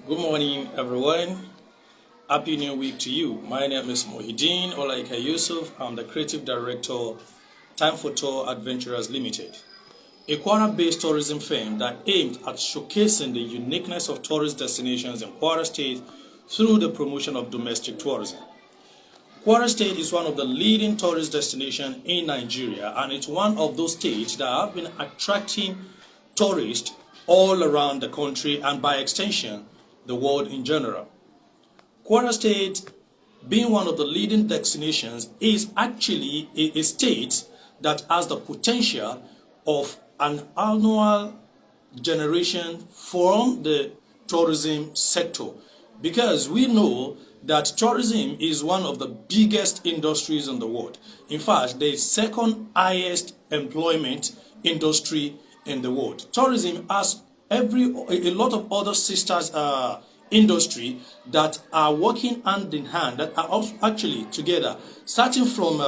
Good morning, everyone. Happy New Week to you. My name is Mohideen Olaika Yusuf. I'm the Creative Director, Time for Tour Adventurers Limited, a Kwara-based tourism firm that aimed at showcasing the uniqueness of tourist destinations in Kwara State through the promotion of domestic tourism. Kwara State is one of the leading tourist destinations in Nigeria, and it's one of those states that have been attracting tourists all around the country and by extension, the world in general. Kwara State, being one of the leading destinations, is actually a state that has the potential of an annual generation from the tourism sector, because we know that tourism is one of the biggest industries in the world. In fact, the second highest employment industry in the world. Tourism has a lot of other sisters industry that are working hand in hand, that are actually together, starting from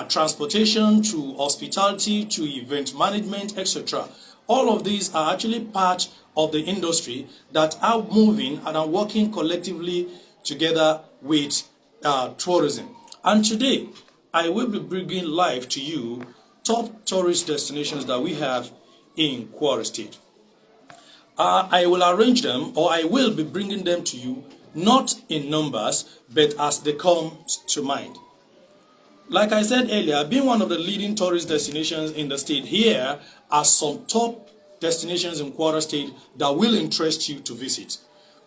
transportation to hospitality to event management, etc. All of these are actually part of the industry that are moving and are working collectively together with tourism. And today, I will be bringing live to you top tourist destinations that we have in Kwara State. I will arrange them, or I will be bringing them to you, not in numbers, but as they come to mind. Like I said earlier, being one of the leading tourist destinations in the state, here are some top destinations in Kwara State that will interest you to visit.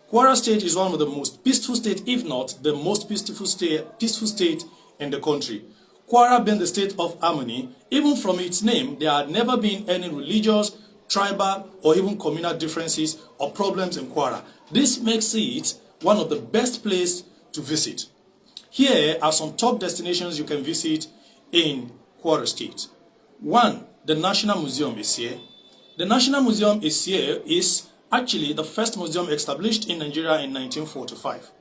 Kwara State is one of the most peaceful states, if not the most peaceful state in the country. Kwara being the state of harmony, even from its name, there had never been any religious, tribal, or even communal differences or problems in Kwara. This makes it one of the best places to visit. Here are some top destinations you can visit in Kwara State. 1. The National Museum is here. The National Museum is actually the first museum established in Nigeria in 1945.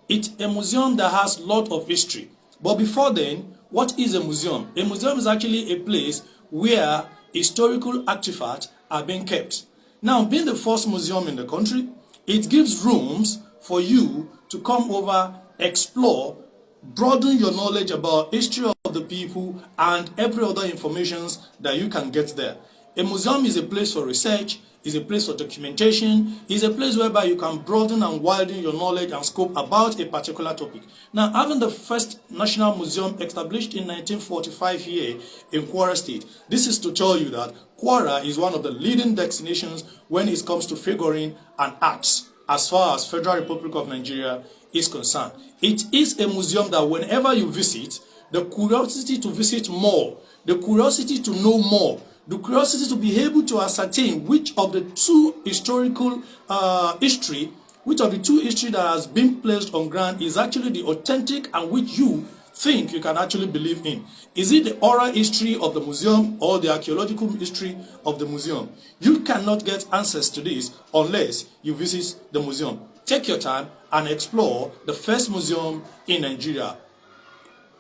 It's a museum that has a lot of history. But before then, what is a museum? A museum is actually a place where historical artifacts are being kept. Now, being the first museum in the country, it gives rooms for you to come over, explore, broaden your knowledge about history of the people and every other information that you can get there. A museum is a place for research, is a place for documentation, is a place whereby you can broaden and widen your knowledge and scope about a particular topic. Now, having the first national museum established in 1945 here in Kwara State, this is to tell you that Kwara is one of the leading destinations when it comes to figuring and arts as far as Federal Republic of Nigeria is concerned. It is a museum that whenever you visit, the curiosity to visit more, the curiosity to know more, the curiosity to be able to ascertain which of the two historical history that has been placed on ground is actually the authentic and which you think you can actually believe in. Is it the oral history of the museum or the archaeological history of the museum? You cannot get answers to this unless you visit the museum. Take your time and explore the first museum in Nigeria.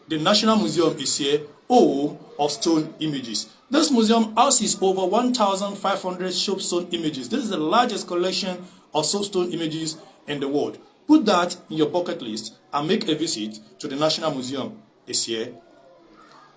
The National Museum is here, home of stone images. This museum houses over 1,500 soapstone images. This is the largest collection of soapstone images in the world. Put that in your bucket list and make a visit to the National Museum this year.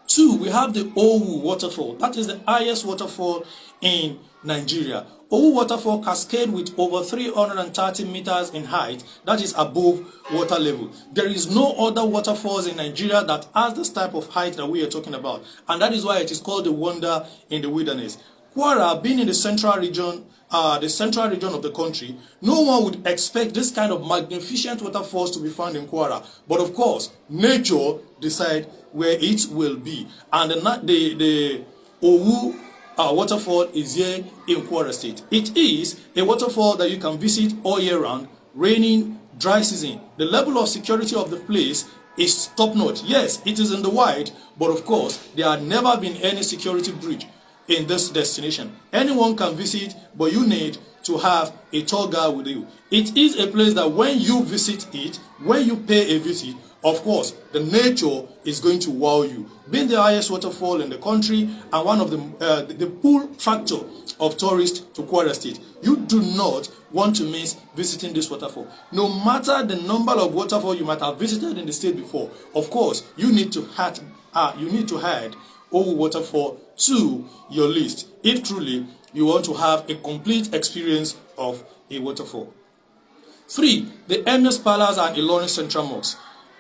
2, we have the Owu waterfall. That is the highest waterfall in Nigeria. Owu waterfall cascade with over 330 meters in height, that is above water level. There is no other waterfalls in Nigeria that has this type of height that we are talking about, and that is why it is called the wonder in the wilderness. Kwara, being in the central region of the country, no one would expect this kind of magnificent waterfalls to be found in Kwara. But of course, nature decides where it will be, and the Owu waterfall is here in Kwara State. It is a waterfall that you can visit all year round, raining, dry season. The level of security of the place is top notch. Yes, it is in the wild, but of course, there had never been any security breach in this destination. Anyone can visit, but you need to have a tour guide with you. It is a place that when you visit it, when you pay a visit, of course, the nature is going to wow you. Being the highest waterfall in the country and one of the pull factor of tourists to Kwara State. You do not want to miss visiting this waterfall. No matter the number of waterfalls you might have visited in the state before, of course, you need to add Owu Waterfall to your list if truly you want to have a complete experience of a waterfall. 3. The Emir's Palace and Ilorin Central Mosque.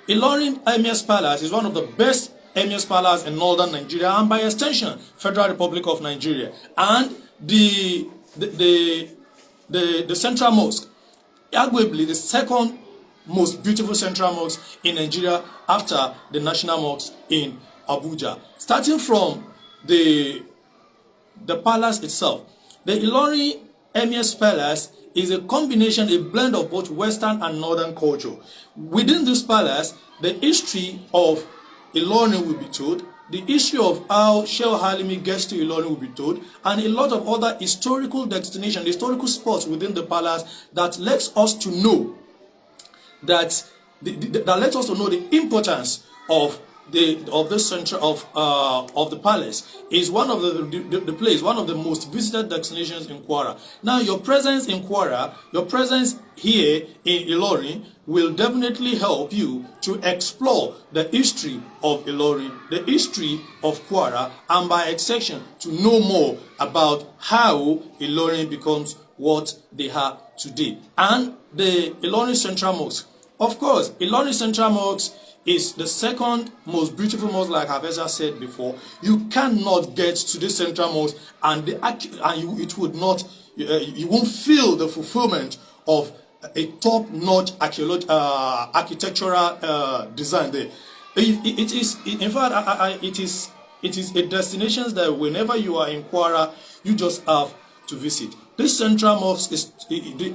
Ilorin Emir's Palace is one of the best Emir's Palace in northern Nigeria and by extension Federal Republic of Nigeria. And the Central Mosque, arguably the second most beautiful Central Mosque in Nigeria after the National Mosque in Abuja. Starting from the palace itself, the Ilorin Emir's Palace is a combination, a blend of both Western and Northern culture. Within this palace, the history of Ilorin will be told, the history of how Sheikh Halimi gets to Ilorin will be told, and a lot of other historical destinations, historical spots within the palace that lets us to know that lets us to know the importance of the center of the palace. Is one of the place, one of the most visited destinations in Kwara. Now, your presence in Kwara, your presence here in Ilorin will definitely help you to explore the history of Ilorin, the history of Kwara, and by extension to know more about how Ilorin becomes what they are today. And the Ilorin Central Mosque. Of course, Ilorin Central Mosque is the second most beautiful mosque, like I've ever said before. You cannot get to the Central Mosque and you won't feel the fulfillment of a top-notch architectural design there. It is, in fact, it is a destination that whenever you are in Kwara, you just have to visit. This Central Mosque is the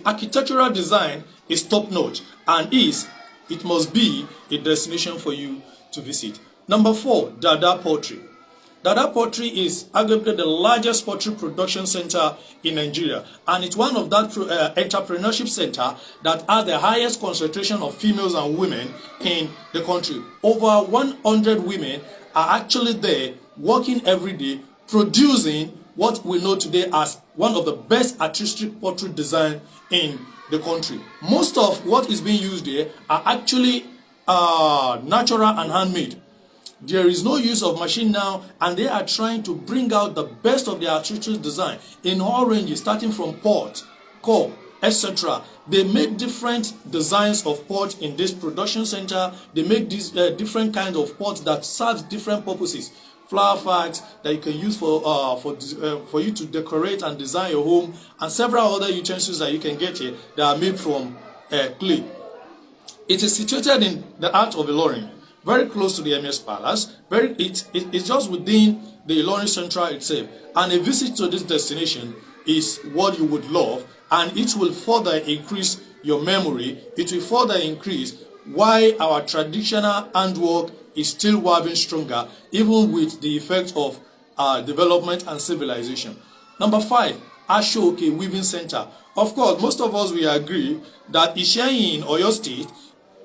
architectural design is top-notch and it must be a destination for you to visit. Number 4, Dada Poultry. Dada Poultry is arguably the largest poultry production center in Nigeria, and it's one of that entrepreneurship center that has the highest concentration of females and women in the country. Over 100 women are actually there working every day, producing what we know today as one of the best artistic poultry design in the country. Most of what is being used there are actually natural and handmade. There is no use of machine now, and they are trying to bring out the best of their artistic design in all ranges, starting from pot, core, etc. They make different designs of pots in this production center. They make these different kinds of pots that serve different purposes. Flower bags that you can use for you to decorate and design your home, and several other utensils that you can get here that are made from clay. It is situated in the heart of Ilorin, very close to the Emir's Palace. It's just within the Ilorin Central itself, and a visit to this destination is what you would love, and it will further increase your memory. It will further increase why our traditional handwork is still waving stronger, even with the effect of development and civilization. Number 5, Ashoke Weaving Center. Of course, most of us will agree that Ishayin in Oyo State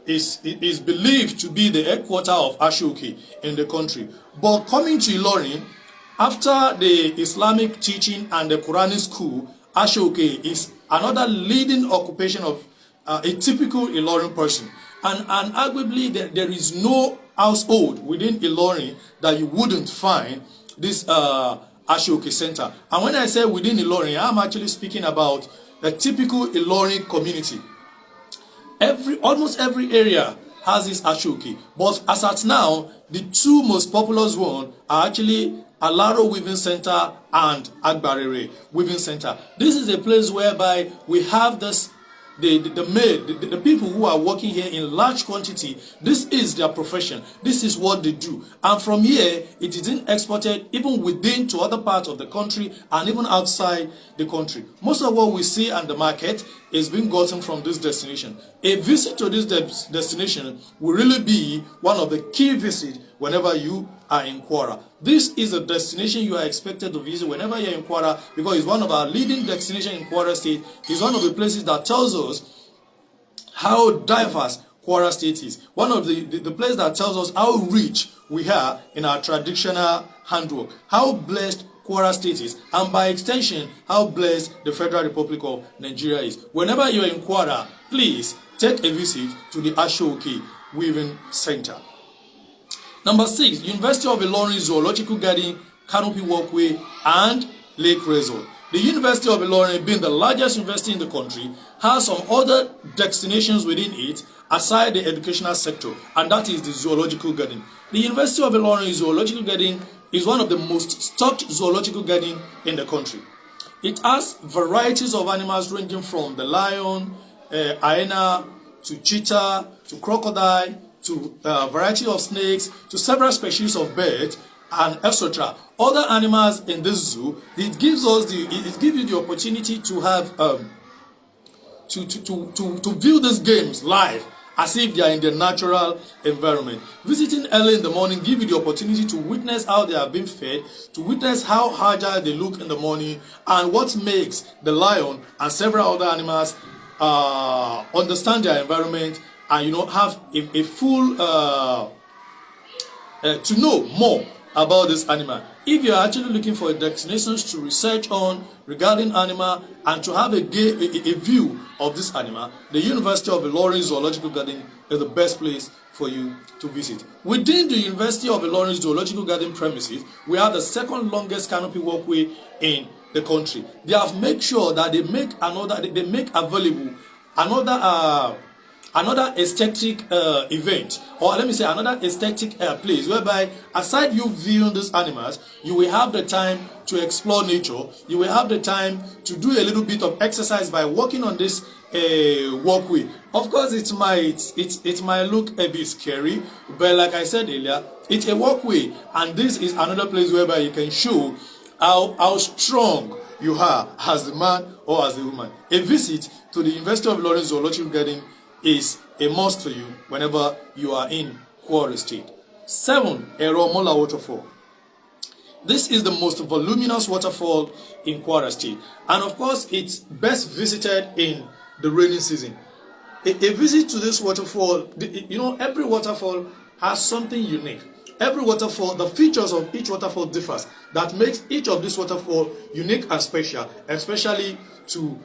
is believed to be the headquarters of Ashoke in the country. But coming to Ilorin, after the Islamic teaching and the Quranic school, Ashoke is another leading occupation of a typical Ilorin person. And arguably, there is no household within Ilorin that you wouldn't find this Ashoke Center. And when I say within Ilorin, I'm actually speaking about a typical Ilorin community. Almost every area has this Ashoke, but as at now, the two most popular ones are actually Alaro Weaving Center and Agbarere Weaving Center. This is a place whereby we have this the people who are working here in large quantity. This is their profession. This is what they do. And from here, it is then exported even within to other parts of the country and even outside the country. Most of what we see on the market is being gotten from this destination. A visit to this destination will really be one of the key visits whenever you are in Kwara. This is a destination you are expected to visit whenever you're in Kwara, because it's one of our leading destinations in Kwara State. It's one of the places that tells us how diverse Kwara State is. One of the places that tells us how rich we are in our traditional handwork, how blessed Kwara State is, and by extension, how blessed the Federal Republic of Nigeria is. Whenever you are in Kwara, please take a visit to the Ashoke Weaving Center. Number 6, University of Ilorin Zoological Garden, Canopy Walkway, and Lake Resort. The University of Ilorin, being the largest university in the country, has some other destinations within it aside the educational sector, and that is the Zoological Garden. The University of Ilorin Zoological Garden is one of the most stocked zoological gardens in the country. It has varieties of animals ranging from the lion, hyena, to cheetah, to crocodile, to a variety of snakes, to several species of birds, and etc. Other animals in this zoo. It gives you the opportunity to have to view these games live, as if they are in the natural environment. Visiting early in the morning gives you the opportunity to witness how they are being fed, to witness how agile they look in the morning, and what makes the lion and several other animals understand their environment, and have a full to know more about this animal. If you are actually looking for destinations to research on regarding animal and to have a view of this animal, the University of Ilorin Zoological Garden is the best place for you to visit. Within the University of Ilorin Zoological Garden premises, we have the second longest canopy walkway in the country. They have made sure that they make available another aesthetic event, or let me say another aesthetic place, whereby aside you viewing these animals, you will have the time to explore nature. You will have the time to do a little bit of exercise by walking on this walkway. Of course, it might look a bit scary, but like I said earlier, it's a walkway, and this is another place whereby you can show how strong you are as the man or as the woman. A visit to the University of Ilorin Zoological Garden is a must for you whenever you are in Kwara State. 7, Eromola Waterfall. This is the most voluminous waterfall in Kwara State, and of course it's best visited in the rainy season. A visit to this waterfall, every waterfall has something unique. Every waterfall, the features of each waterfall differs. That makes each of these waterfall unique and special, especially to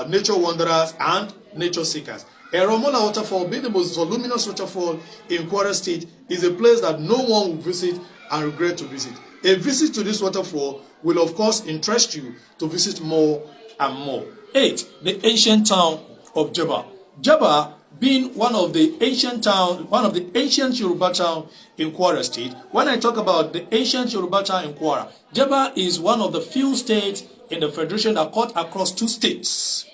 nature wanderers and nature seekers. Eromola Waterfall, being the most voluminous waterfall in Kwara State, is a place that no one will visit and regret to visit. A visit to this waterfall will of course interest you to visit more and more. 8, the ancient town of Jaba. Jaba being one of the ancient Yoruba town in Kwara State. When I talk about the ancient Yoruba town in Kwara, Jaba is one of the few states in the federation that cut across 2 states.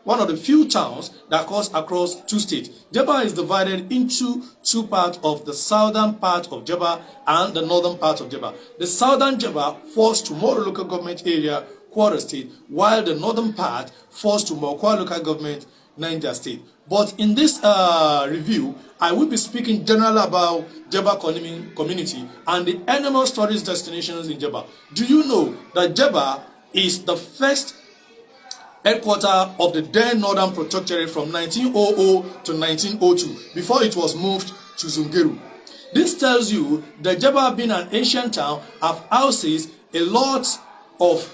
One of the few towns that cuts across 2 states. Jaba is divided into 2 parts, of the southern part of Jaba and the northern part of Jaba. The southern Jaba falls to Moro local government area, Kwara State, while the northern part falls to Mokwa local government, Niger State. But in this review, I will be speaking generally about Jaba community and the animal studies destinations in Jaba. Do you know that Jaba is the first headquarters of the then Northern Protectorate from 1900 to 1902, before it was moved to Zungeru? This tells you that Jaba, being an ancient town, houses a lot of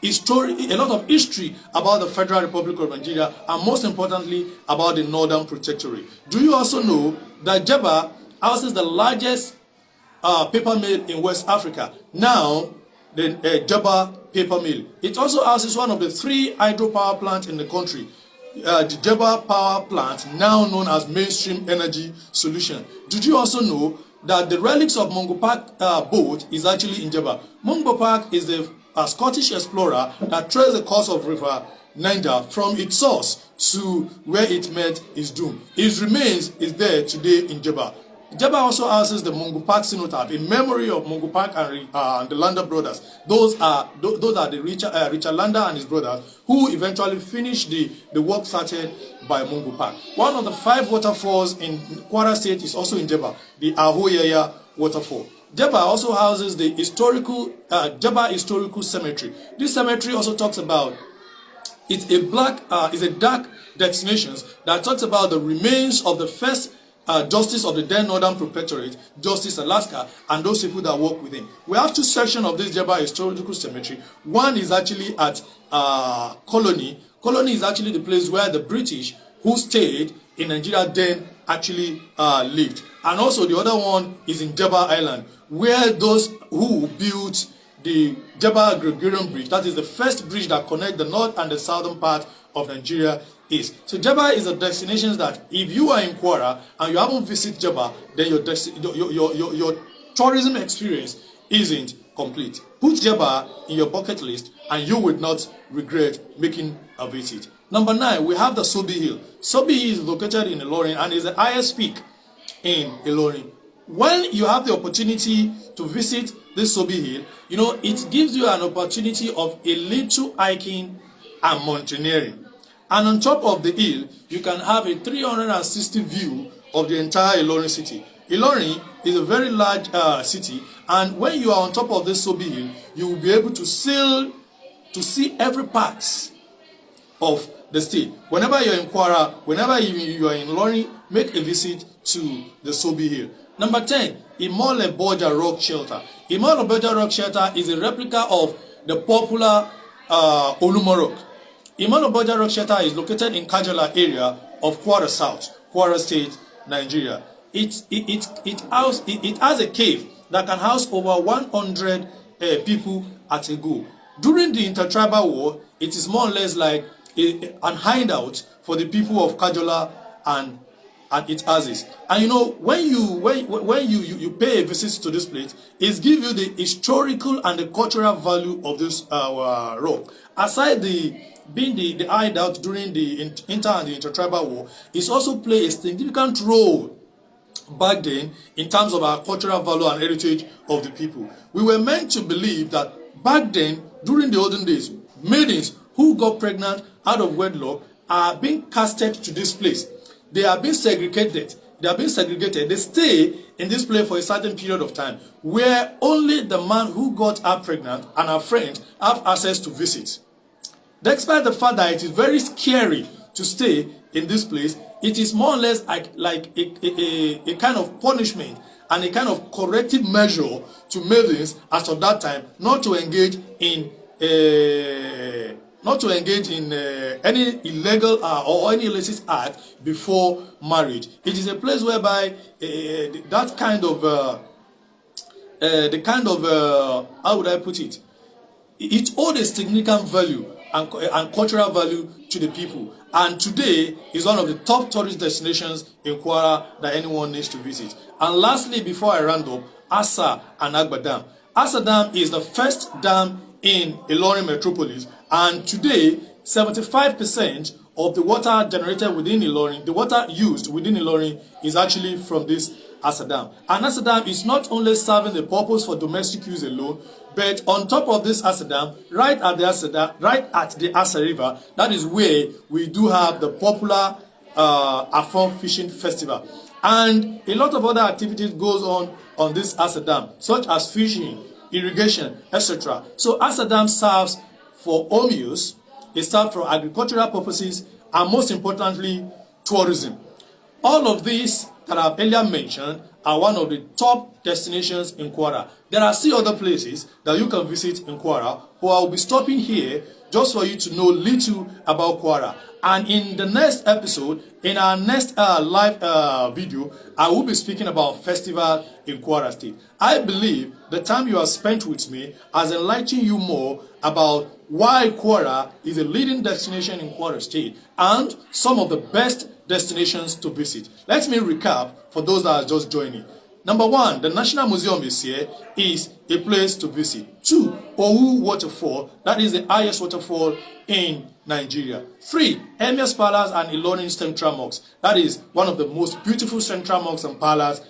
history about the Federal Republic of Nigeria, and most importantly about the Northern Protectorate. Do you also know that Jaba houses the largest paper mill in West Africa? Now, the Jaba paper mill. It also houses one of the 3 hydropower plants in the country. The Jaba power plant, now known as Mainstream Energy Solution. Did you also know that the relics of Mungo Park boat is actually in Jaba? Mungo Park is the Scottish explorer that traced the course of River Niger from its source to where it met its doom. His remains is there today in Jaba. Jaba also houses the Mungo Park cenotaph in memory of Mungo Park and the Landa brothers. Those are the Richard Landa and his brothers, who eventually finished the work started by Mungo Park. One of the 5 waterfalls in Kwara State is also in Jaba, the Ahoyaya waterfall. Jaba also houses the historical Jaba Historical Cemetery. This cemetery also talks about it's a dark destination that talks about the remains of the first Justice of the then Northern Protectorate, Justice Alaska, and those people that work with him. We have two sections of this Jebba Historical Cemetery. One is actually at Colony. Colony is actually the place where the British who stayed in Nigeria then actually lived. And also the other one is in Jebba Island, where those who built the Jebba Gregorian Bridge, that is the first bridge that connects the north and the southern part of Nigeria, is. So Jebba is a destination that if you are in Kwara and you haven't visited Jebba, then your tourism experience isn't complete. Put Jebba in your bucket list and you will not regret making a visit. Number 9, we have the Sobi Hill. Sobi Hill is located in Ilorin and is the highest peak in Ilorin. When you have the opportunity to visit this Sobi Hill, it gives you an opportunity of a little hiking and mountaineering. And on top of the hill, you can have a 360 view of the entire Ilorin city. Ilorin is a very large city, and when you are on top of this Sobi Hill, you will be able to see every part of the state. Whenever you're in Kwara, whenever you are in Ilorin, make a visit to the Sobi Hill. Number 10, Imole Borja Rock Shelter. Imole Borja Rock Shelter is a replica of the popular Olumo Rock. Imole Borja Rock Shelter is located in Kajala area of Kwara South, Kwara State, Nigeria. It has a cave that can house over 100 people at a go. During the intertribal war, it is more or less like an hideout for the people of Kajala and its houses. And when you pay a visit to this place, it gives you the historical and the cultural value of this rock. Aside being the hideout during the inter and the intertribal war, it's also played a significant role back then in terms of our cultural value and heritage of the people. We were meant to believe that back then, during the olden days, maidens who got pregnant out of wedlock are being casted to this place. They are being segregated. They stay in this place for a certain period of time, where only the man who got her pregnant and her friend have access to visit. Despite the fact that it is very scary to stay in this place, it is more or less like a kind of punishment and a kind of corrective measure to maidens as of that time not to engage in any illegal or any illicit act before marriage. It is a place whereby that kind of how would I put it? It owed a significant value and cultural value to the people, and today is one of the top tourist destinations in Kwara that anyone needs to visit. And lastly, before I round up, Asa and Agba Dam. Asa Dam is the first dam in Ilorin metropolis, and today 75% of the water generated within Ilorin, the water used within Ilorin, is actually from this Asa Dam. And Asa Dam is not only serving the purpose for domestic use alone, but on top of this Asa Dam, right at the Asa River, that is where we do have the popular Afon Fishing Festival. And a lot of other activities goes on this Asa Dam, such as fishing, irrigation, etc. So Asa Dam serves for home use, it serves for agricultural purposes, and most importantly, tourism. All of these that I've earlier mentioned are one of the top destinations in Kwara. There are still other places that you can visit in Kwara, but I'll be stopping here just for you to know little about Kwara. And in the next episode, in our next live video, I will be speaking about festival in Kwara State. I believe the time you have spent with me has enlightened you more about why Kwara is a leading destination in Kwara State and some of the best destinations to visit. Let me recap for those that are just joining. Number 1, the National Museum is here, is a place to visit. 2, Owu Waterfall, that is the highest waterfall in Nigeria. 3, Emir's Palace and Ilorin Central Mosque, that is one of the most beautiful central mosques and palaces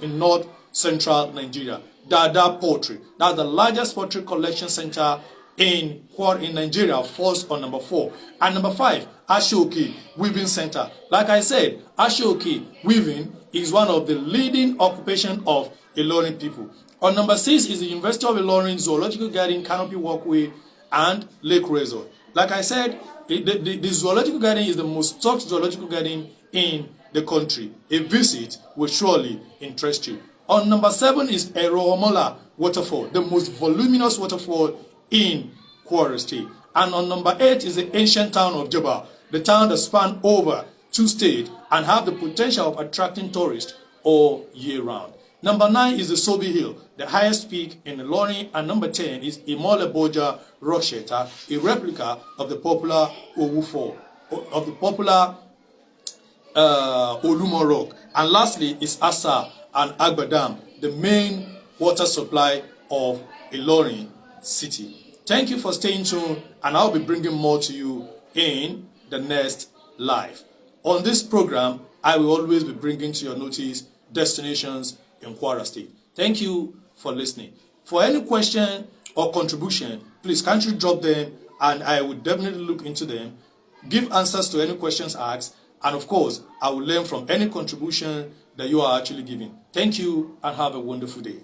in north central Nigeria. Dada Poultry, that's the largest poultry collection center in Nigeria, falls on number 4. And number 5, Ashoke Weaving Center. Like I said, Ashoke Weaving is one of the leading occupation of Ilorin people. On number 6 is the University of Ilorin Zoological Garden, Canopy Walkway, and Lake Resort. Like I said, the Zoological Garden is the most stocked zoological garden in the country. A visit will surely interest you. On number 7 is Erohomola waterfall, the most voluminous waterfall in Kwara State. And on number 8 is the ancient town of Juba, the town that spans over 2 states and have the potential of attracting tourists all year round. Number 9 is the Sobi Hill, the highest peak in Ilorin, and number 10 is Imole Boja Rock Shelter, a replica of the popular Owu Fall, of the popular Olumo Rock. And lastly is Asa and Agba Dam, the main water supply of Ilorin city. Thank you for staying tuned, and I'll be bringing more to you in the next live. On this program, I will always be bringing to your notice destinations in Kwara State. Thank you for listening. For any question or contribution, please kindly drop them, and I will definitely look into them, give answers to any questions asked, and of course, I will learn from any contribution that you are actually giving. Thank you, and have a wonderful day.